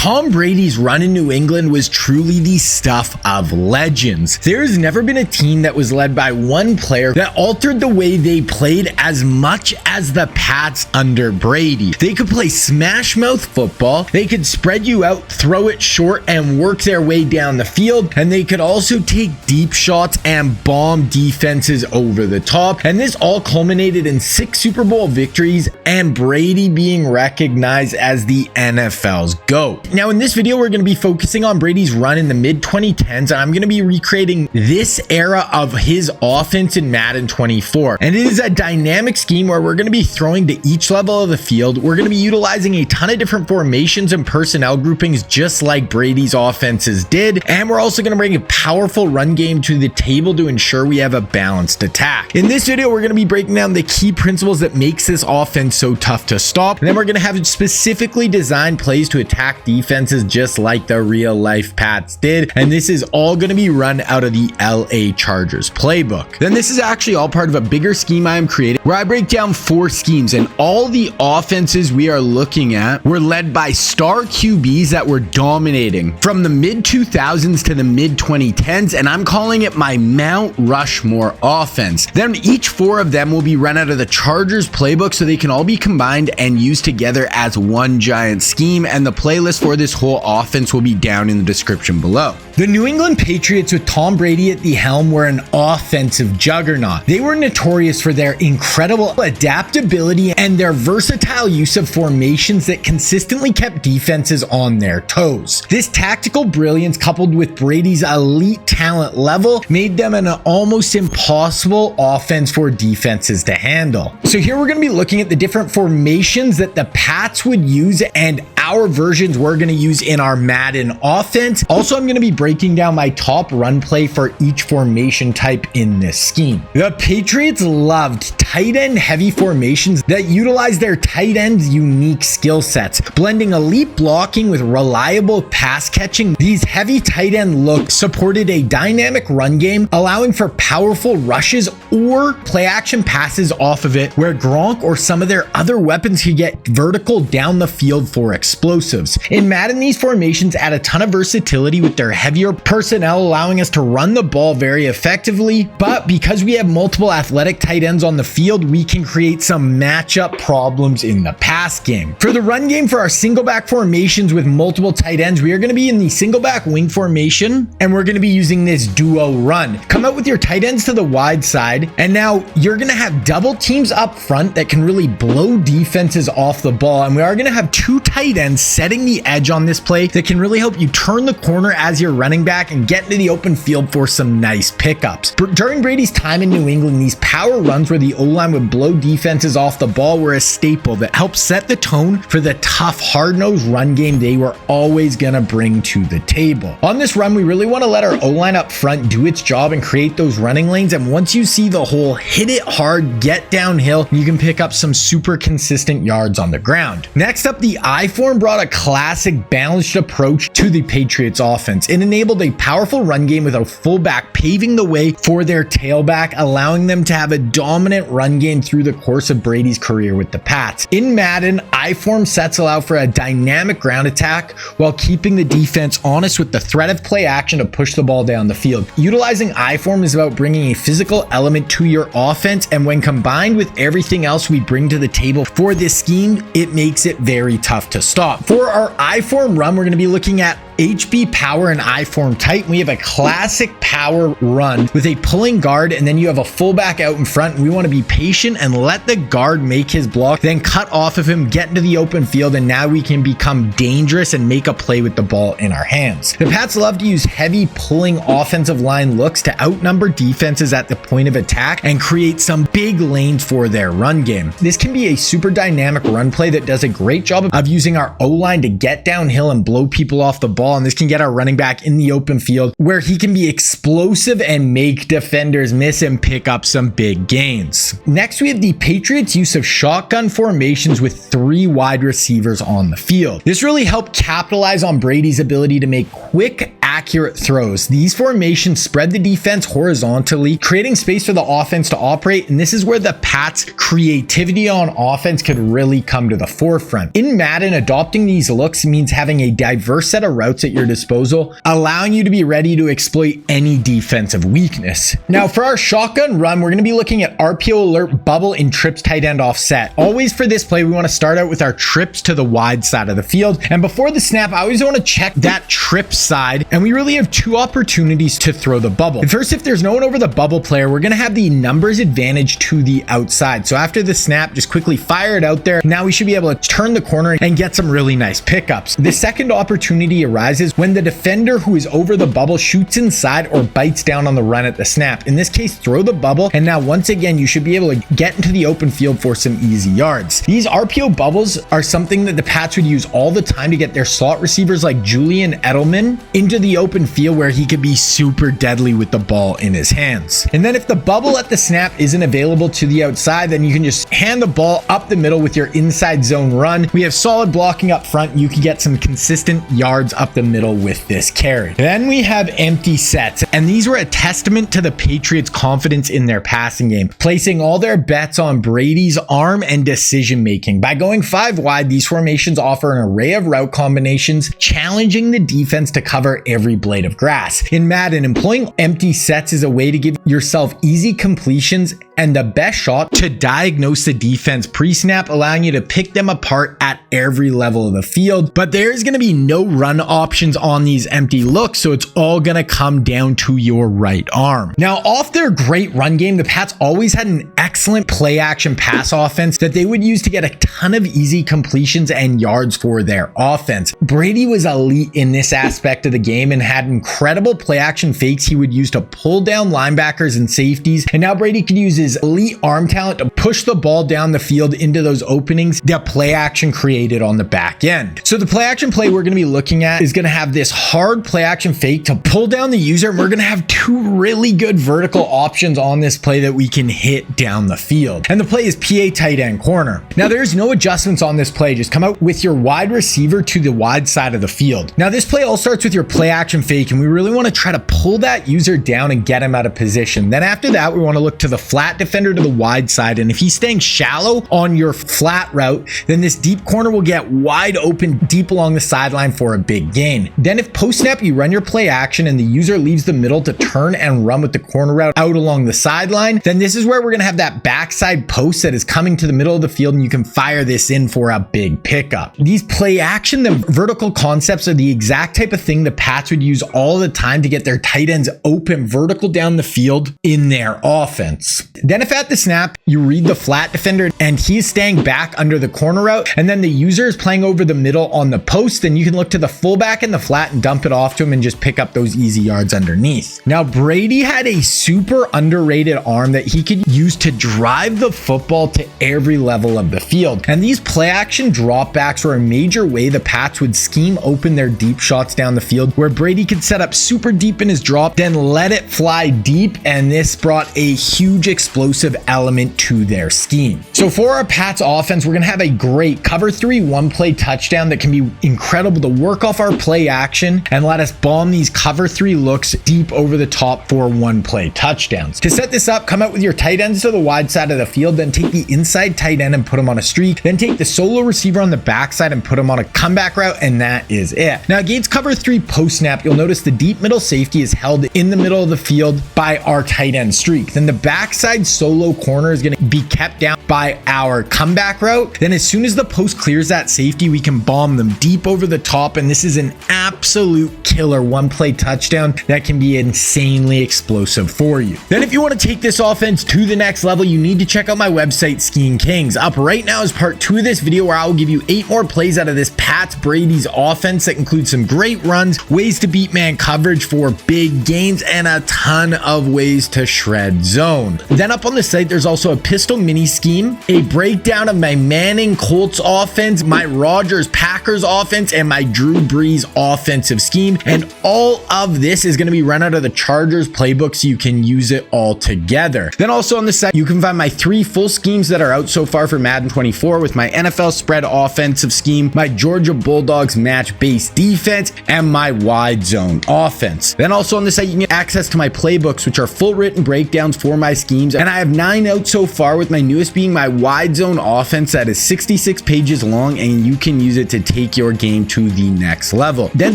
Tom Brady's run in New England was truly the stuff of legends. There's never been a team that was led by one player that altered the way they played as much as the Pats under Brady. They could play smash mouth football, they could spread you out, throw it short, and work their way down the field, and they could also take deep shots and bomb defenses over the top. And this all culminated in 6 Super Bowl victories and Brady being recognized as the NFL's GOAT. Now in this video, we're going to be focusing on Brady's run in the mid-2010s, and I'm going to be recreating this era of his offense in Madden 24. And it is a dynamic scheme where we're going to be throwing to each level of the field. We're going to be utilizing a ton of different formations and personnel groupings just like Brady's offenses did. And we're also going to bring a powerful run game to the table to ensure we have a balanced attack. In this video, we're going to be breaking down the key principles that makes this offense so tough to stop. And then we're going to have specifically designed plays to attack defenses just like the real life Pats did. And this is all going to be run out of the LA Chargers playbook. Then this is actually all part of a bigger scheme I am creating where I break down 4 schemes, and all the offenses we are looking at were led by star QBs that were dominating from the mid 2000s to the mid 2010s, and I'm calling it my Mount Rushmore offense. Then each 4 of them will be run out of the Chargers playbook so they can all be combined and used together as one giant scheme, and the playlist for this whole offense will be down in the description below. The New England Patriots with Tom Brady at the helm were an offensive juggernaut. They were notorious for their incredible adaptability and their versatile use of formations that consistently kept defenses on their toes. This tactical brilliance, coupled with Brady's elite talent level, made them an almost impossible offense for defenses to handle. So here we're going to be looking at the different formations that the Pats would use and our versions we're going to use in our Madden offense. Also, I'm going to be breaking down my top run play for each formation type in this scheme. The Patriots loved tight end heavy formations that utilize their tight end's unique skill sets, blending elite blocking with reliable pass catching. These heavy tight end looks supported a dynamic run game, allowing for powerful rushes or play action passes off of it, where Gronk or some of their other weapons could get vertical down the field for explosives. In Madden, these formations add a ton of versatility with their heavier personnel, allowing us to run the ball very effectively. But because we have multiple athletic tight ends on the field, we can create some matchup problems in the pass game. For the run game, for our single back formations with multiple tight ends, we are going to be in the single back wing formation, and we're going to be using this duo run. Come out with your tight ends to the wide side, and now you're going to have double teams up front that can really blow defenses off the ball, and we are going to have 2 tight ends setting the edge on this play that can really help you turn the corner as you're running back and get into the open field for some nice pickups. During Brady's time in New England, these power runs where the O-line would blow defenses off the ball were a staple that helped set the tone for the tough, hard-nosed run game they were always going to bring to the table. On this run, we really want to let our O-line up front do its job and create those running lanes, and once you see the hole, hit it hard, get downhill, you can pick up some super consistent yards on the ground. Next up, the I-form brought a classic balanced approach to the Patriots offense. It enabled a powerful run game with a fullback paving the way for their tailback, allowing them to have a dominant run game through the course of Brady's career with the Pats. In Madden, I-form sets allow for a dynamic ground attack while keeping the defense honest with the threat of play action to push the ball down the field. Utilizing I-form is about bringing a physical element to your offense, and when combined with everything else we bring to the table for this scheme, it makes it very tough to stop. For our I-form run, we're going to be looking at HB power and I-form tight. We have a classic power run with a pulling guard, and then you have a fullback out in front. We want to be patient and let the guard make his block, then cut off of him, get into the open field, and now we can become dangerous and make a play with the ball in our hands. The Pats love to use heavy pulling offensive line looks to outnumber defenses at the point of attack and create some big lanes for their run game. This can be a super dynamic run play that does a great job of using our O-line to get downhill and blow people off the ball, and this can get our running back in the open field where he can be explosive and make defenders miss and pick up some big gains. Next, we have the Patriots' use of shotgun formations with 3 wide receivers on the field. This really helped capitalize on Brady's ability to make quick accurate throws. These formations spread the defense horizontally, creating space for the offense to operate, and this is where the Pats' creativity on offense could really come to the forefront. In Madden, adopting these looks means having a diverse set of routes at your disposal, allowing you to be ready to exploit any defensive weakness. Now, for our shotgun run, we're going to be looking at RPO alert, bubble, and trips tight end offset. Always for this play, we want to start out with our trips to the wide side of the field, and before the snap, I always want to check that trip side, and we really have two opportunities to throw the bubble. And first, if there's no one over the bubble player, we're going to have the numbers advantage to the outside. So after the snap, just quickly fire it out there. Now we should be able to turn the corner and get some really nice pickups. The second opportunity arises when the defender who is over the bubble shoots inside or bites down on the run at the snap. In this case, throw the bubble, and now once again, you should be able to get into the open field for some easy yards. These RPO bubbles are something that the Pats would use all the time to get their slot receivers like Julian Edelman into the open field where he could be super deadly with the ball in his hands. And then if the bubble at the snap isn't available to the outside, then you can just hand the ball up the middle with your inside zone run. We have solid blocking up front. You can get some consistent yards up the middle with this carry. Then we have empty sets, and these were a testament to the Patriots' confidence in their passing game, placing all their bets on Brady's arm and decision making. By going 5 wide, these formations offer an array of route combinations, challenging the defense to cover every blade of grass. In Madden, employing empty sets is a way to give yourself easy completions and the best shot to diagnose the defense pre-snap, allowing you to pick them apart at every level of the field. But there's going to be no run options on these empty looks, so it's all going to come down to your right arm. Now, off their great run game, the Pats always had an excellent play action pass offense that they would use to get a ton of easy completions and yards for their offense. Brady was elite in this aspect of the game and had incredible play action fakes he would use to pull down linebackers and safeties, and now Brady could use his elite arm talent to push the ball down the field into those openings that play action created on the back end. So the play action play we're going to be looking at is going to have this hard play action fake to pull down the user, and we're going to have 2 really good vertical options on this play that we can hit down the field. And the play is PA tight end corner. Now there's no adjustments on this play. Just come out with your wide receiver to the wide side of the field. Now this play all starts with your play action fake, and we really want to try to pull that user down and get him out of position. Then after that, we want to look to the flat defender to the wide side, and if he's staying shallow on your flat route, then this deep corner will get wide open deep along the sideline for a big gain. Then if post snap you run your play action and the user leaves the middle to turn and run with the corner route out along the sideline, then this is where we're going to have that backside post that is coming to the middle of the field, and you can fire this in for a big pickup. These play action, the vertical concepts, are the exact type of thing the Pats would use all the time to get their tight ends open vertical down the field in their offense. Then if at the snap you read the flat defender and he's staying back under the corner route, and then the user is playing over the middle on the post, then you can look to the fullback in the flat and dump it off to him and just pick up those easy yards underneath. Now Brady had a super underrated arm that he could use to drive the football to every level of the field, and these play action dropbacks were a major way the Pats would scheme open their deep shots down the field, where Brady could set up super deep in his drop, then let it fly deep, and this brought a huge explosive element to their scheme. So for our Pats offense, we're going to have a great cover 3 1-play touchdown that can be incredible to work off our play action and let us bomb these cover 3 looks deep over the top for 1-play touchdowns. To set this up, come out with your tight ends to the wide side of the field, then take the inside tight end and put him on a streak, then take the solo receiver on the backside and put him on a comeback route, and that is it. Now against cover 3 post snap, you'll notice the deep middle safety is held in the middle of the field by our tight end streak. Then the backside solo corner is going to be kept down by our comeback route. Then as soon as the post clears that safety, we can bomb them deep over the top, and this is an absolute killer 1-play touchdown that can be insanely explosive for you. Then if you want to take this offense to the next level, you need to check out my website, Skiing Kings. Up right now is part 2 of this video, where I will give you 8 more plays out of this Pats Brady's offense that includes some great runs, ways to beat man coverage for big gains, and a ton of ways to shred zone. Then up on the site, there's also a pistol mini scheme scheme, a breakdown of my Manning Colts offense, my Rodgers Packers offense, and my Drew Brees offensive scheme. And all of this is going to be run out of the Chargers playbook so you can use it all together. Then also on the site, you can find my 3 full schemes that are out so far for Madden 24 with my NFL spread offensive scheme, my Georgia Bulldogs match-based defense, and my wide zone offense. Then also on the site, you can get access to my playbooks, which are full written breakdowns for my schemes. And I have 9 out so far, with my newest being my wide zone offense that is 66 pages long, and you can use it to take your game to the next level. Then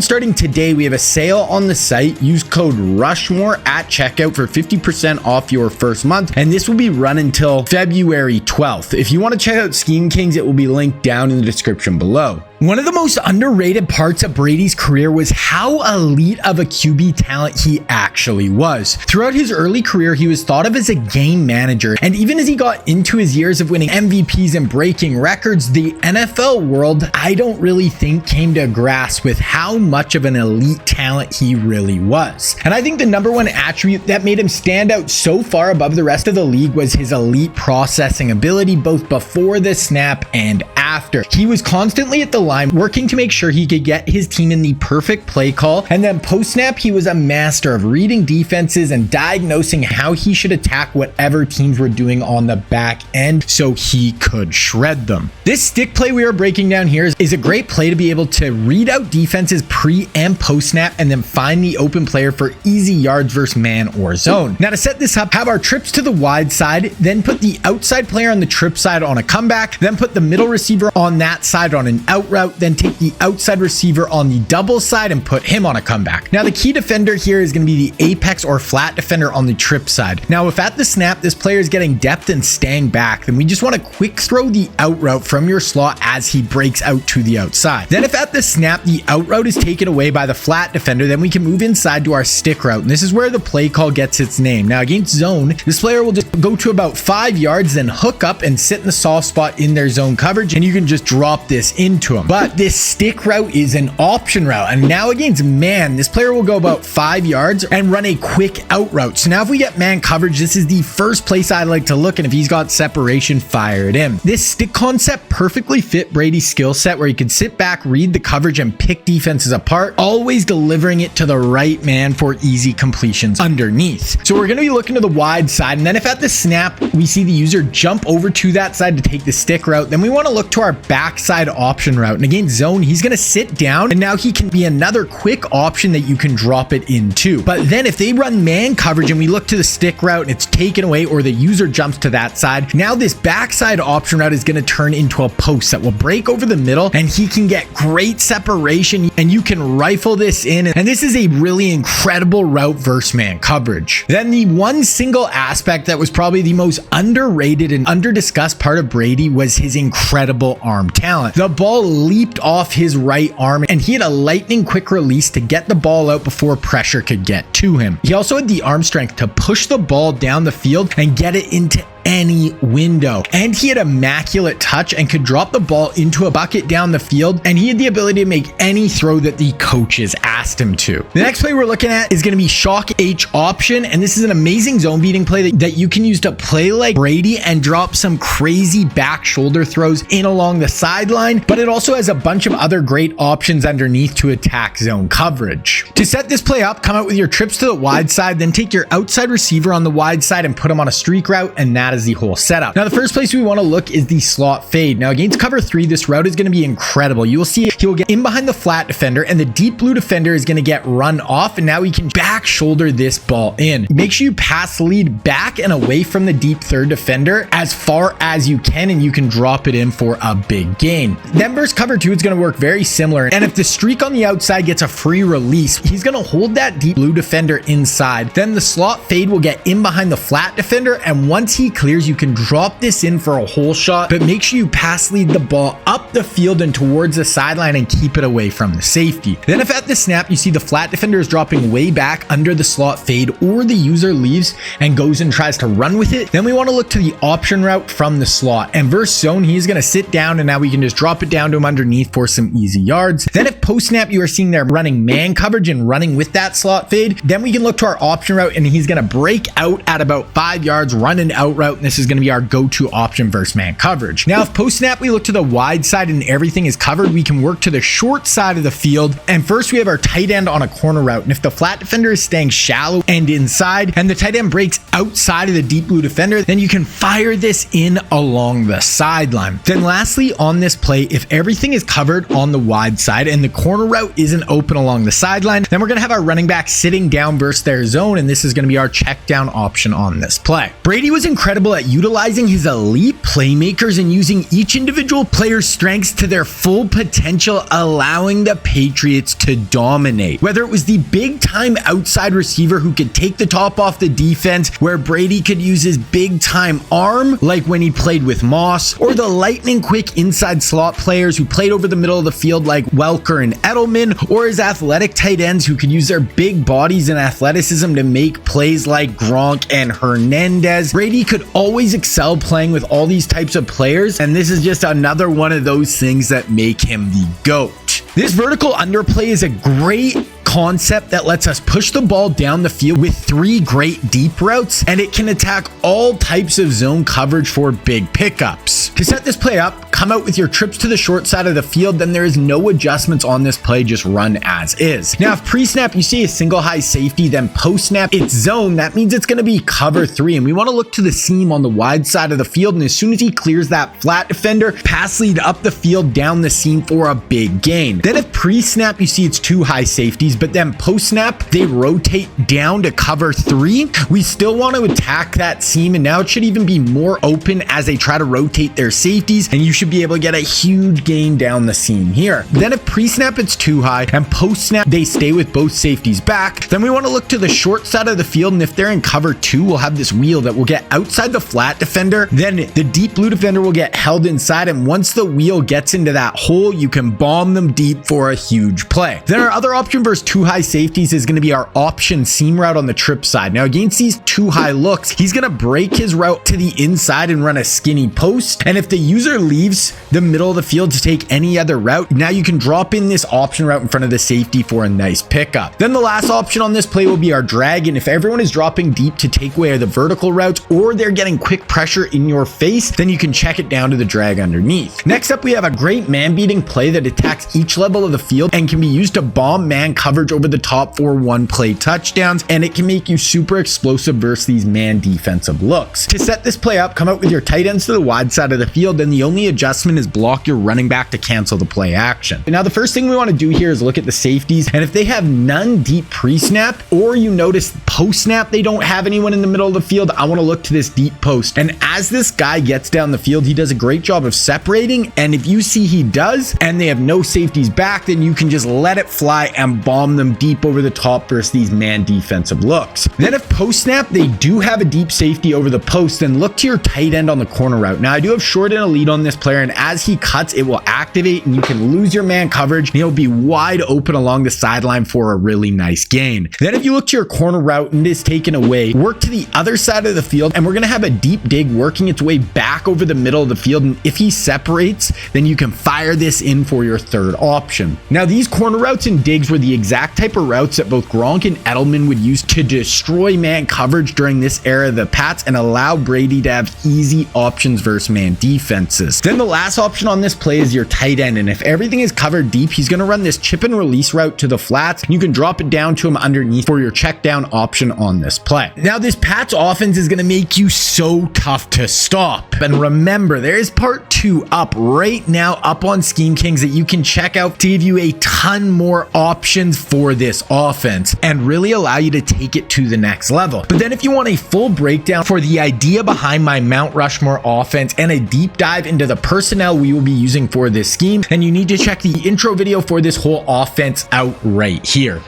starting today, we have a sale on the site. Use code Rushmore at checkout for 50% off your first month, and this will be run until February 12th. If you want to check out Scheme Kings, it will be linked down in the description below. One of the most underrated parts of Brady's career was how elite of a QB talent he actually was. Throughout his early career, he was thought of as a game manager, and even as he got into his years of winning MVPs and breaking records, the NFL world, I don't really think, came to grasp with how much of an elite talent he really was. And I think the number one attribute that made him stand out so far above the rest of the league was his elite processing ability, both before the snap and after. He was constantly at the line working to make sure he could get his team in the perfect play call, and then post snap he was a master of reading defenses and diagnosing how he should attack whatever teams were doing on the back end so he could shred them. This stick play we are breaking down here is a great play to be able to read out defenses pre and post snap and then find the open player for easy yards versus man or zone. Now to set this up, have our trips to the wide side, then put the outside player on the trip side on a comeback, then put the middle receiver on that side on an out route, then take the outside receiver on the double side and put him on a comeback. Now the key defender here is going to be the apex or flat defender on the trip side. Now if at the snap this player is getting depth and staying back, then we just want to quick throw the out route from your slot as he breaks out to the outside. Then if at the snap the out route is taken away by the flat defender, then we can move inside to our stick route, and this is where the play call gets its name. Now against zone, this player will just go to about 5 yards, then hook up and sit in the soft spot in their zone coverage, and you can just drop this into him. But this stick route is an option route, and now against man, this player will go about 5 yards and run a quick out route. So now if we get man coverage, this is the first place I like to look, and if he's got separation, fire it in. This stick concept perfectly fit Brady's skill set, where he could sit back, read the coverage, and pick defenses apart, always delivering it to the right man for easy completions underneath. So we're going to be looking to the wide side, and then if at the snap we see the user jump over to that side to take the stick route, then we want to look to our backside option route. And against zone, he's going to sit down, and now he can be another quick option that you can drop it into. But then if they run man coverage and we look to the stick route and it's taken away, or the user jumps to that side, now this backside option route is going to turn into a post that will break over the middle, and he can get great separation, and you can rifle this in, and this is a really incredible route versus man coverage. Then the one single aspect that was probably the most underrated and underdiscussed part of Brady was his incredible arm talent. The ball leaped off his right arm, and he had a lightning quick release to get the ball out before pressure could get to him. He also had the arm strength to push the ball down the field and get it into any window, and he had immaculate touch and could drop the ball into a bucket down the field, and he had the ability to make any throw that the coaches asked him to. The next play we're looking at is going to be shock H option, and this is an amazing zone beating play that you can use to play like Brady and drop some crazy back shoulder throws in along the sideline, but it also has a bunch of other great options underneath to attack zone coverage. To set this play up, come out with your trips to the wide side, then take your outside receiver on the wide side and put him on a streak route, and that is the whole setup. Now the first place we want to look is the slot fade. Now against cover 3, this route is going to be incredible. You will see he will get in behind the flat defender, and the deep blue defender is going to get run off, and now he can back shoulder this ball in. Make sure you pass lead back and away from the deep third defender as far as you can, and you can drop it in for a big gain. Then versus cover 2, it's going to work very similar, and if the streak on the outside gets a free release, he's going to hold that deep blue defender inside. Then the slot fade will get in behind the flat defender, and once he clears, you can drop this in for a hole shot, but make sure you pass lead the ball up the field and towards the sideline and keep it away from the safety. Then if at the snap you see the flat defender is dropping way back under the slot fade, or the user leaves and goes and tries to run with it, then we want to look to the option route from the slot, and versus zone, he's going to sit down, and now we can just drop it down to him underneath for some easy yards. Then if post snap you are seeing there running man coverage and running with that slot fade, then we can look to our option route, and he's going to break out at about 5 yards, run an out route, route, and this is going to be our go-to option versus man coverage. Now, if post-snap we look to the wide side and everything is covered, we can work to the short side of the field. And first we have our tight end on a corner route. And if the flat defender is staying shallow and inside, and the tight end breaks outside of the deep blue defender, then you can fire this in along the sideline. Then lastly, on this play, if everything is covered on the wide side and the corner route isn't open along the sideline, then we're going to have our running back sitting down versus their zone, and this is going to be our check down option on this play. Brady was incredible at utilizing his elite playmakers and using each individual player's strengths to their full potential, allowing the Patriots to dominate. Whether it was the big time outside receiver who could take the top off the defense, where Brady could use his big time arm like when he played with Moss, or the lightning quick inside slot players who played over the middle of the field like Welker and Edelman, or his athletic tight ends who could use their big bodies and athleticism to make plays like Gronk and Hernandez. Brady could always excel playing with all these types of players, and this is just another one of those things that make him the GOAT. This vertical underplay is a great concept that lets us push the ball down the field with 3 great deep routes, and it can attack all types of zone coverage for big pickups. To set this play up, come out with your trips to the short side of the field, then there is no adjustments on this play, just run as is. Now, if pre-snap you see a single high safety, then post-snap it's zone, that means it's going to be cover 3, and we want to look to the seam on the wide side of the field, and as soon as he clears that flat defender, pass lead up the field down the seam for a big gain. Then if pre-snap you see it's 2 high safeties, but then post-snap they rotate down to cover 3, we still want to attack that seam, and now it should even be more open as they try to rotate their safeties, and you should be able to get a huge gain down the seam here. Then if pre-snap it's 2 high and post-snap they stay with both safeties back, then we want to look to the short side of the field, and if they're in cover 2, we'll have this wheel that will get outside the flat defender, then the deep blue defender will get held inside, and once the wheel gets into that hole, you can bomb them deep for a huge play. Then our other option versus 2 high safeties is going to be our option seam route on the trip side. Now against these 2 high looks, he's going to break his route to the inside and run a skinny post, and if the user leaves the middle of the field to take any other route, now you can drop in this option route in front of the safety for a nice pickup. Then the last option on this play will be our drag, and if everyone is dropping deep to take away the vertical routes, or they're getting quick pressure in your face, then you can check it down to the drag underneath. Next up, we have a great man beating play that attacks each level of the field and can be used to bomb man coverage over the top for 1 play touchdowns, and it can make you super explosive versus these man defensive looks. To set this play up, come out with your tight ends to the wide side of the field, and the only adjustment is block your running back to cancel the play action. Now the first thing we want to do here is look at the safeties, and if they have none deep pre-snap, or you notice post-snap they don't have anyone in the middle of the field, I want to look to this deep post, and as this guy gets down the field, he does a great job of separating, and if you see he does, and they have no safeties back, then you can just let it fly and bomb them deep over the top versus these man defensive looks. Then if post-snap they do have a deep safety over the post, then look to your tight end on the corner route. Now I do have short and elite on this player, and as he cuts it will activate and you can lose your man coverage, and he'll be wide open along the sideline for a really nice gain. Then if you look to your corner route and it is taken away, work to the other side of the field, and we're going to have a deep dig working its way back over the middle of the field, and if he separates, then you can fire this in for your third option. Now these corner routes and digs were the exact type of routes that both Gronk and Edelman would use to destroy man coverage during this era of the Pats and allow Brady to have easy options versus man defenses. Then the last option on this play is your tight end, and if everything is covered deep, he's going to run this chip and release route to the flats, and you can drop it down to him underneath for your check down option on this play. Now this Pats offense is going to make you so tough to stop, and remember there is part 2 up right now up on Scheme Kings that you can check out to give you a ton more options for this offense and really allow you to take it to the next level. But then if you want a full breakdown for the idea behind my Mount Rushmore offense and a deep dive into the personnel we will be using for this scheme, then you need to check the intro video for this whole offense out right here.